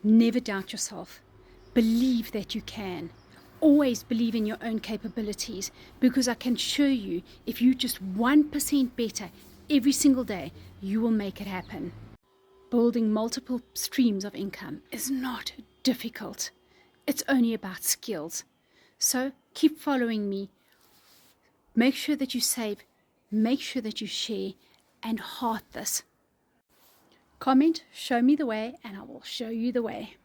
Never doubt yourself. Believe that you can. Always believe in your own capabilities, because I can assure you, if you just 1% better every single day, you will make it happen. Building multiple streams of income is not difficult. It's only about skills. So keep following me. Make sure that you save, make sure that you share, and heart this. Comment, show me the way, and I will show you the way.